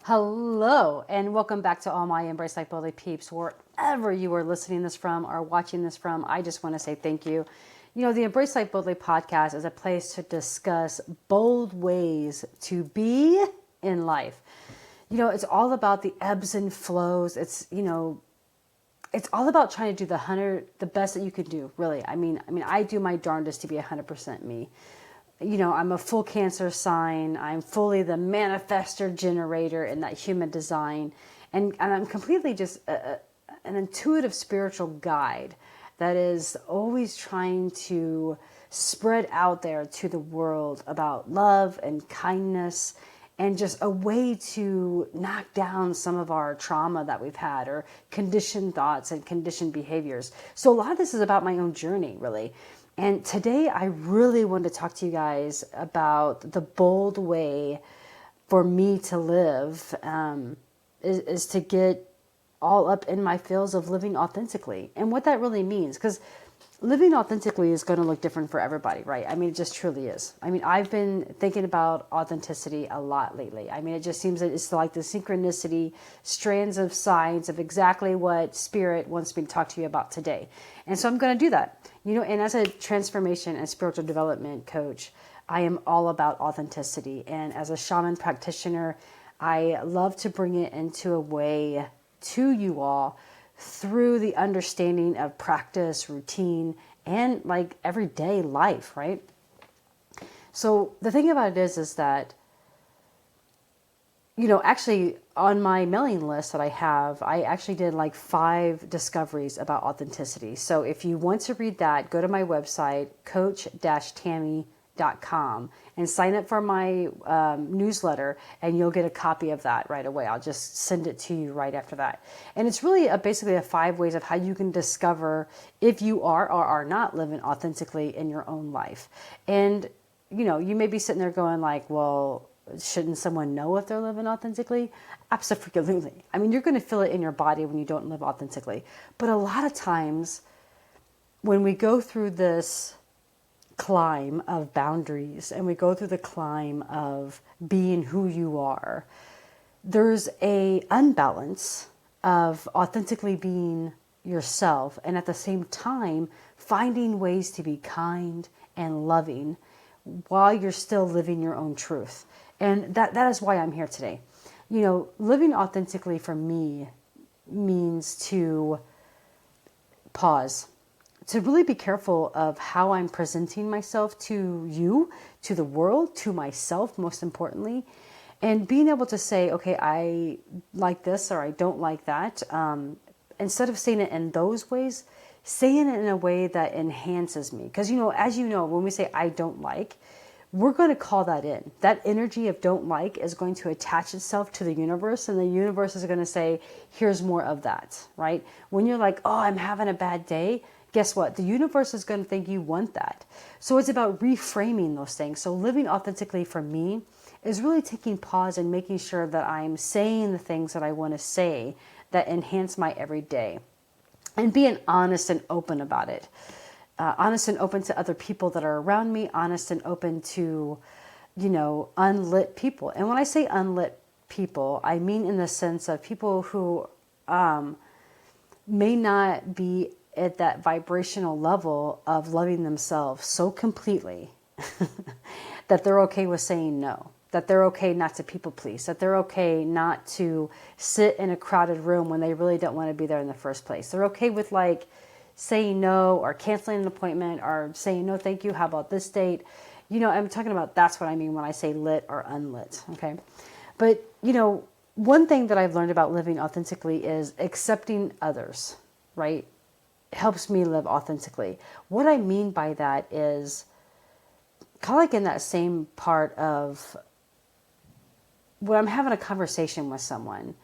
Hello, and welcome back to all my Embrace Life Boldly peeps. Wherever you are listening this from or watching this from, I just want to say thank you. The Embrace Life Boldly podcast is a place to discuss bold ways to be in life. It's all about the ebbs and flows. It's all about trying to do the best that you can do, really. I do my darndest to be 100% me. I'm a full Cancer sign. I'm fully the manifester generator in that human design. And I'm completely just an intuitive spiritual guide that is always trying to spread out there to the world about love and kindness and just a way to knock down some of our trauma that we've had or conditioned thoughts and conditioned behaviors. So a lot of this is about my own journey, really. And today I really want to talk to you guys about the bold way for me to live is to get all up in my feels of living authentically and what that really means. Because living authentically is going to look different for everybody, right? It just truly is. I've been thinking about authenticity a lot lately. It just seems that it's like the synchronicity, strands of signs of exactly what Spirit wants me to talk to you about today. And so I'm going to do that. And as a transformation and spiritual development coach, I am all about authenticity. And as a shaman practitioner, I love to bring it into a way to you all through the understanding of practice, routine, and like everyday life, right? So the thing about it is that, actually on my mailing list that I actually did like 5 discoveries about authenticity. So if you want to read that, go to my website, coach-tammy.com, and sign up for my newsletter, and you'll get a copy of that right away. I'll just send it to you right after that. And it's really basically 5 ways of how you can discover if you are or are not living authentically in your own life. And, you may be sitting there going like, well, shouldn't someone know if they're living authentically? Absolutely. You're going to feel it in your body when you don't live authentically. But a lot of times when we go through this climb of boundaries and we go through the climb of being who you are, there's a unbalance of authentically being yourself and at the same time finding ways to be kind and loving while you're still living your own truth. And that is why I'm here today. Living authentically for me means to pause, to really be careful of how I'm presenting myself to you, to the world, to myself, most importantly, and being able to say, okay, I like this or I don't like that. Instead of saying it in those ways, saying it in a way that enhances me. Because, as you know, when we say I don't like, we're going to call that in. That energy of don't like is going to attach itself to the universe, and the universe is going to say, here's more of that, right? When you're like, oh, I'm having a bad day, guess what? The universe is going to think you want that. So it's about reframing those things. So living authentically for me is really taking pause and making sure that I'm saying the things that I want to say that enhance my everyday, and being honest and open about it. Honest and open to other people that are around me, honest and open to, unlit people. And when I say unlit people, I mean in the sense of people who may not be at that vibrational level of loving themselves so completely that they're okay with saying no, that they're okay not to people please, that they're okay not to sit in a crowded room when they really don't want to be there in the first place. They're okay with saying no or canceling an appointment or saying no thank you, how about this date. I'm talking about, that's what I mean when I say lit or unlit. Okay. But one thing that I've learned about living authentically is accepting others, right? It helps me live authentically. What I mean by that is kind of like in that same part of when I'm having a conversation with someone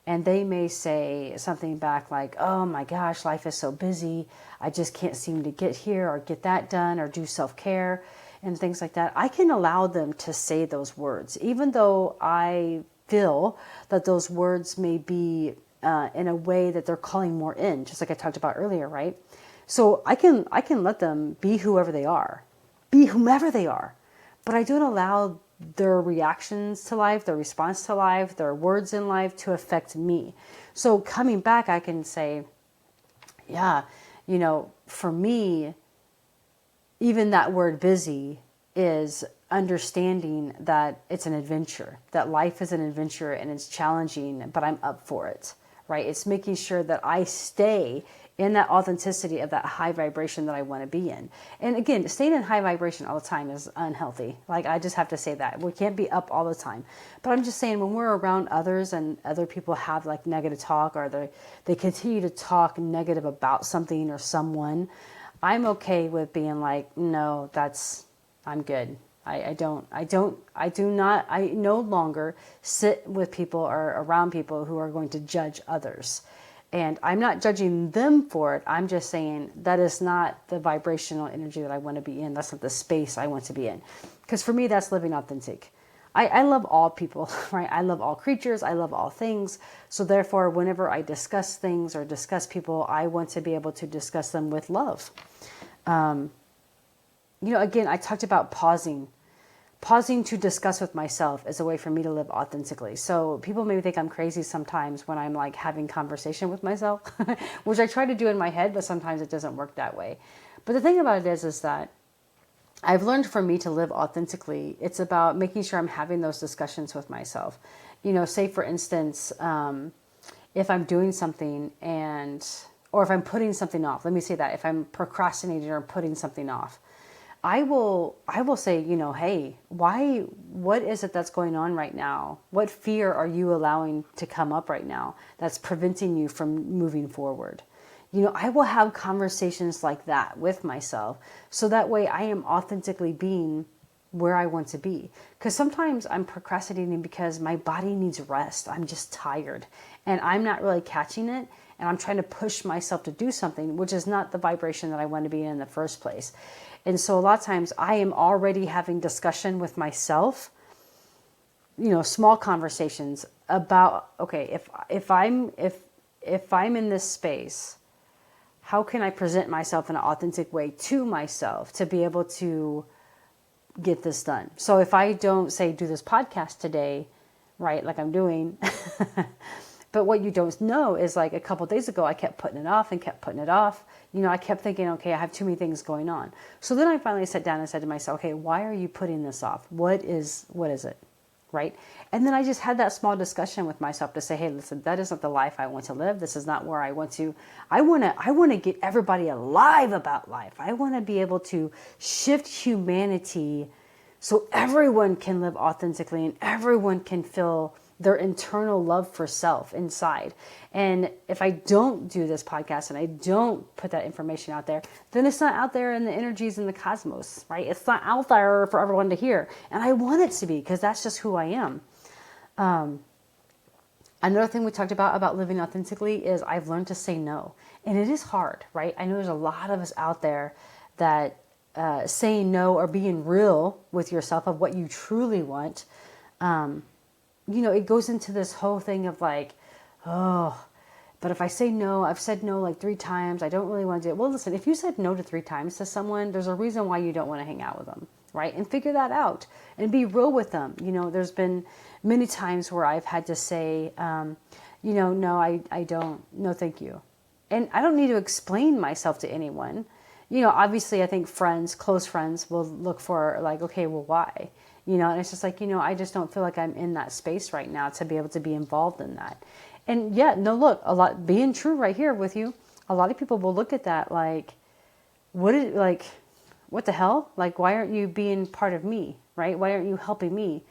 and they may say something back like, oh my gosh, life is so busy. I just can't seem to get here or get that done or do self-care and things like that. I can allow them to say those words, even though I feel that those words may be in a way that they're calling more in, just like I talked about earlier, right? So I can let them be whoever they are, be whomever they are, but I don't allow their reactions to life, their response to life, their words in life to affect me. So coming back, I can say, yeah, for me, even that word busy is understanding that it's an adventure, that life is an adventure and it's challenging, but I'm up for it, right? It's making sure that I stay in that authenticity of that high vibration that I want to be in. And again, staying in high vibration all the time is unhealthy. Like, I just have to say that. We can't be up all the time. But I'm just saying, when we're around others and other people have like negative talk, or they continue to talk negative about something or someone, I'm okay with being like, no, I'm good. I no longer sit with people or around people who are going to judge others. And I'm not judging them for it. I'm just saying that is not the vibrational energy that I want to be in. That's not the space I want to be in. Because for me, that's living authentic. I love all people, right? I love all creatures. I love all things. So therefore, whenever I discuss things or discuss people, I want to be able to discuss them with love. Again, I talked about pausing to discuss with myself is a way for me to live authentically. So people maybe think I'm crazy sometimes when I'm like having conversation with myself, which I try to do in my head, but sometimes it doesn't work that way. But the thing about it is that I've learned for me to live authentically, it's about making sure I'm having those discussions with myself. Say for instance, if I'm doing something or if I'm putting something off, let me say that, if I'm procrastinating or putting something off, I will say, hey, what is it that's going on right now? What fear are you allowing to come up right now that's preventing you from moving forward? I will have conversations like that with myself. So that way I am authentically being where I want to be. Because sometimes I'm procrastinating because my body needs rest. I'm just tired and I'm not really catching it. And I'm trying to push myself to do something, which is not the vibration that I want to be in the first place. And so a lot of times I am already having discussion with myself, small conversations about, okay, if I'm in this space, how can I present myself in an authentic way to myself to be able to get this done? So if I don't say do this podcast today, right, like I'm doing, but what you don't know is like a couple of days ago, I kept putting it off and kept putting it off. I kept thinking, okay, I have too many things going on. So then I finally sat down and said to myself, okay, why are you putting this off? What is it? Right? And then I just had that small discussion with myself to say, hey, listen, that isn't the life I want to live. This is not where I want to. I want to get everybody alive about life. I want to be able to shift humanity so everyone can live authentically and everyone can feel their internal love for self inside. And if I don't do this podcast and I don't put that information out there, then it's not out there in the energies in the cosmos, right? It's not out there for everyone to hear. And I want it to be, because that's just who I am. Another thing we talked about living authentically is I've learned to say no. And it is hard, right? I know there's a lot of us out there that saying no or being real with yourself of what you truly want, it goes into this whole thing of like, oh, but if I say no, I've said no like 3 times, I don't really want to do it. Well, listen, if you said no to 3 times to someone, there's a reason why you don't want to hang out with them, right? And figure that out and be real with them. There's been many times where I've had to say, no, I don't, no, thank you. And I don't need to explain myself to anyone. Obviously I think close friends will look for like, okay, well, why? And it's just like, I just don't feel like I'm in that space right now to be able to be involved in that. And yeah, no, look, being true right here with you, a lot of people will look at that like, what the hell? Like, why aren't you being part of me, right? Why aren't you helping me?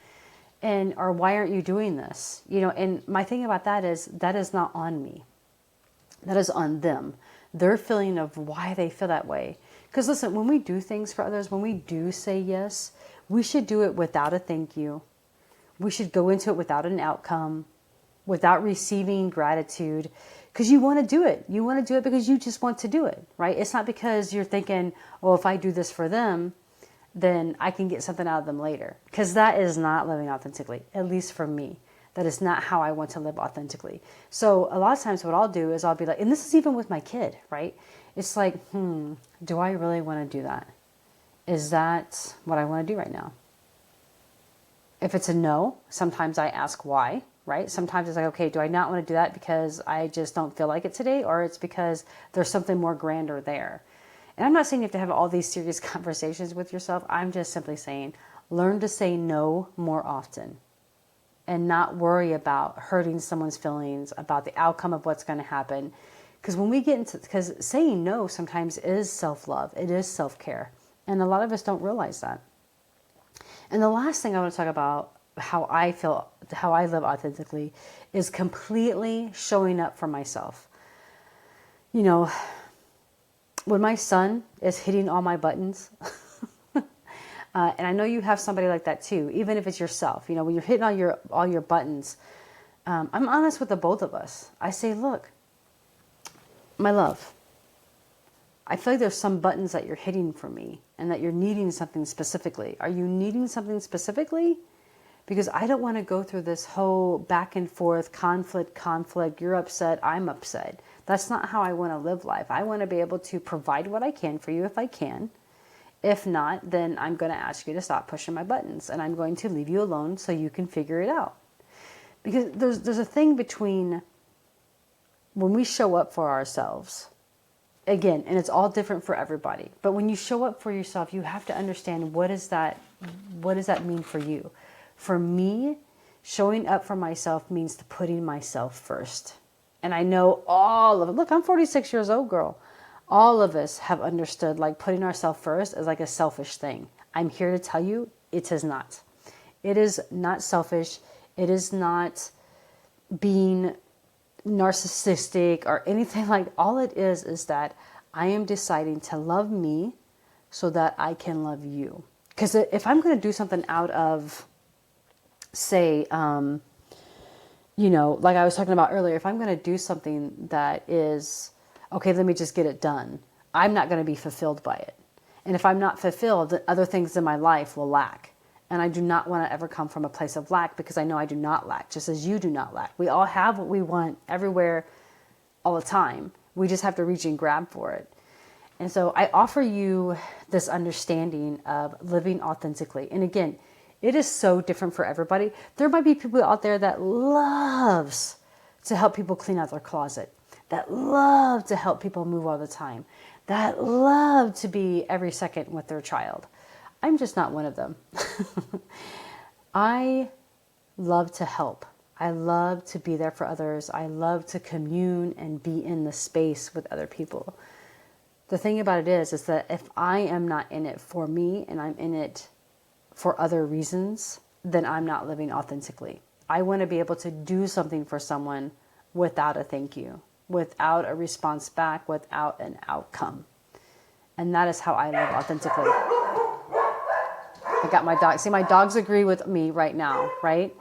Or why aren't you doing this? And my thing about that is not on me. That is on them. Their feeling of why they feel that way. Because listen, when we do things for others, when we do say yes, we should do it without a thank you. We should go into it without an outcome, without receiving gratitude, because you want to do it. You want to do it because you just want to do it, right? It's not because you're thinking, well, if I do this for them, then I can get something out of them later. Because that is not living authentically, at least for me. That is not how I want to live authentically. So a lot of times what I'll do is I'll be like, and this is even with my kid, right? It's like, do I really want to do that? Is that what I want to do right now? If it's a no, sometimes I ask why, right? Sometimes it's like, okay, do I not want to do that because I just don't feel like it today? Or it's because there's something more grander there. And I'm not saying you have to have all these serious conversations with yourself. I'm just simply saying, learn to say no more often and not worry about hurting someone's feelings, about the outcome of what's going to happen. Because when we get into, because saying no sometimes is self-love, it is self-care. And a lot of us don't realize that. And the last thing I want to talk about, how I feel, how I live authentically, is completely showing up for myself. You know, when my son is hitting all my buttons, and I know you have somebody like that too, even if it's yourself, you know, when you're hitting all your buttons, I'm honest with the both of us. I say, look, my love, I feel like there's some buttons that you're hitting for me and that you're needing something specifically. Are you needing something specifically? Because I don't want to go through this whole back and forth conflict. You're upset, I'm upset. That's not how I want to live life. I want to be able to provide what I can for you if I can. If not, then I'm going to ask you to stop pushing my buttons and I'm going to leave you alone so you can figure it out. Because there's a thing between when we show up for ourselves, again, and it's all different for everybody, but when you show up for yourself, you have to understand what does that mean for you? For me, showing up for myself means putting myself first. And I know all of it. Look, I'm 46 years old, girl. All of us have understood like putting ourselves first is like a selfish thing. I'm here to tell you it is not. It is not selfish. It is not being narcissistic or anything like. All it is that I am deciding to love me so that I can love you. Because if I'm going to do something out of, say, you know, like I was talking about earlier, if I'm going to do something that is, okay, let me just get it done, I'm not going to be fulfilled by it. And if I'm not fulfilled, then other things in my life will lack. And I do not want to ever come from a place of lack because I know I do not lack, just as you do not lack. We all have what we want everywhere all the time. We just have to reach and grab for it. And so I offer you this understanding of living authentically. And again, it is so different for everybody. There might be people out there that loves to help people clean out their closet, that love to help people move all the time, that love to be every second with their child. I'm just not one of them. I love to help. I love to be there for others. I love to commune and be in the space with other people. The thing about it is that if I am not in it for me and I'm in it for other reasons, then I'm not living authentically. I want to be able to do something for someone without a thank you, without a response back, without an outcome. And that is how I live authentically. I got my dog. See, my dogs agree with me right now, right?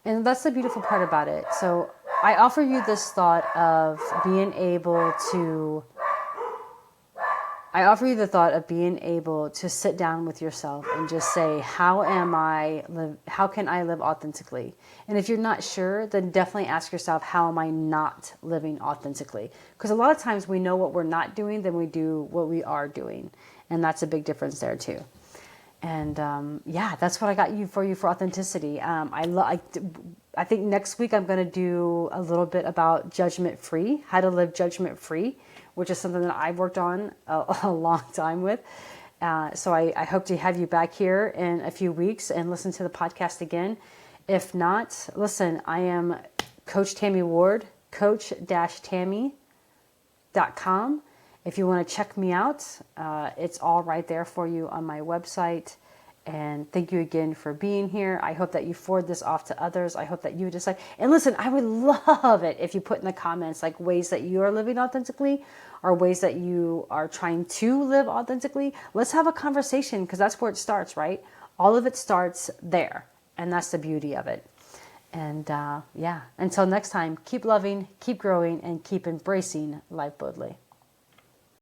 And that's the beautiful part about it. So I offer you this thought of being able to, sit down with yourself and just say, how can I live authentically? And if you're not sure, then definitely ask yourself, how am I not living authentically? Because a lot of times we know what we're not doing than we do what we are doing. And that's a big difference there too. And yeah, that's what I got for authenticity. I think next week I'm going to do a little bit about judgment-free, how to live judgment-free, which is something that I've worked on a long time with. So I hope to have you back here in a few weeks and listen to the podcast again. If not, listen, I am Coach Tammy Ward, coach-tammy.com. If you want to check me out, it's all right there for you on my website. And thank you again for being here. I hope that you forward this off to others. I hope that you decide. And listen, I would love it if you put in the comments like ways that you are living authentically or ways that you are trying to live authentically. Let's have a conversation because that's where it starts, right? All of it starts there. And that's the beauty of it. And yeah, until next time, keep loving, keep growing, and keep embracing life boldly.